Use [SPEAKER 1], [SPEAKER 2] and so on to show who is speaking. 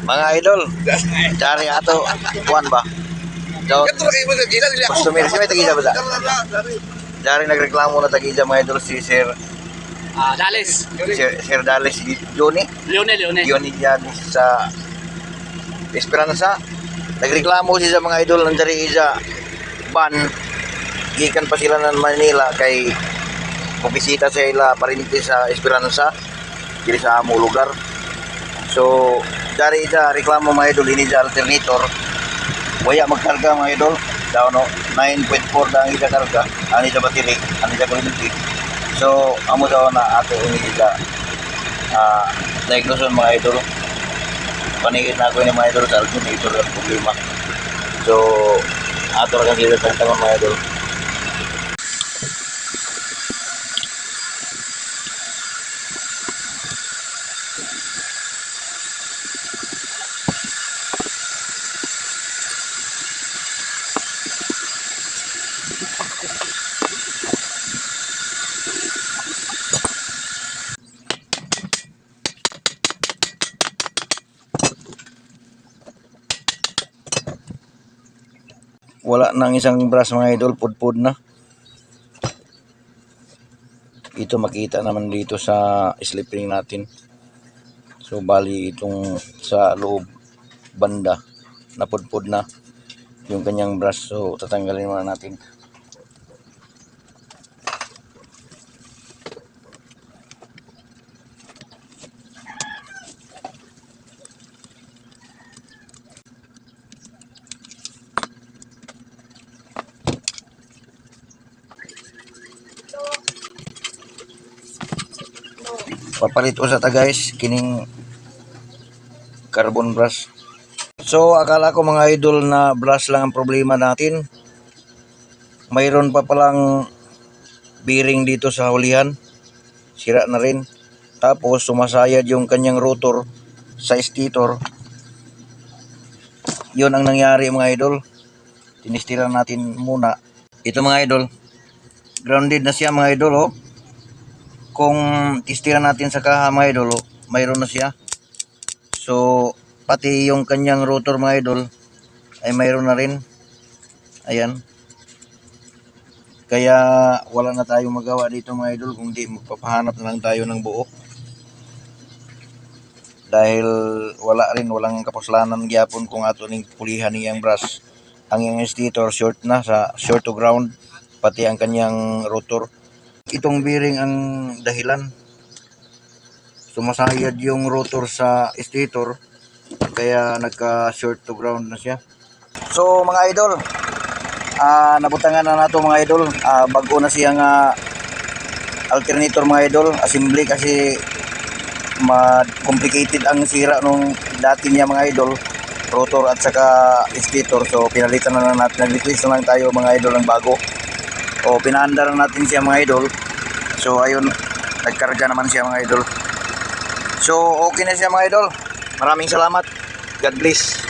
[SPEAKER 1] Mga idol, dari ato kuan ba? So, customer si may tagija ba sa? Dari nagreklamo na tagija mga idol si Sir
[SPEAKER 2] Dales.
[SPEAKER 1] Sir Dales Johnny.
[SPEAKER 2] Leone.
[SPEAKER 1] Johnny Yanis sa Esperanza. Nagreklamo siya sa mga idol ng dari isa ban gikan pa sila ng Manila kay kumisita sa ila parinti sa Esperanza diri sa amo lugar. So dari ida reklamo mga idol ini sa alternator waya magkarga mga idol daw no 9.4 na ang ida karga ani sa battery ani sa kuryente. So amo daw na ato ini ida diagnosis mga idol paningin na ako ni mga idol sa alternator ang problema. So ato ra kasi ida tangon mga idol. Wala nang isang brush mga idol, pudpud na. Ito makita naman dito sa slip ring natin. So bali itong sa loob banda na pudpud na yung kanyang brush. So tatanggalin muna natin. Papalit usa ta guys kining carbon brush. So akala ko mga idol na brush lang ang problema natin. Mayroon pa palang bearing dito sa hulihan. Sira na rin. Tapos sumasayad yung kanyang rotor sa stator. Yun ang nangyari mga idol. Tinistiran natin muna. Ito mga idol. Grounded na siya mga idol oh. Kung tistiran natin sa kaha mga idol, mayroon na siya. So, pati yung kanyang rotor mga idol ay mayroon na rin. Ayan. Kaya wala na tayong magawa dito mga idol kung di magpapahanap na lang tayo ng buo. Dahil walang kapuslanan gyapon kung ato ning pulihan niyang brush. Ang yung stator short na sa short to ground, pati ang kanyang rotor. Itong bearing ang dahilan. Sumasayad yung rotor sa stator kaya nagka short to ground na siya. So mga idol, nabutangan na nato mga idol. Bago na siyang alternator mga idol. Assembly kasi complicated ang sira nung dati niya mga idol. Rotor at saka stator. So pinalitan na natin. Nag-replace na lang tayo mga idol ng bago. O pinaandar natin siya mga idol. So ayun, nagkarga naman siya mga idol. So okay na siya mga idol. Maraming salamat. God bless.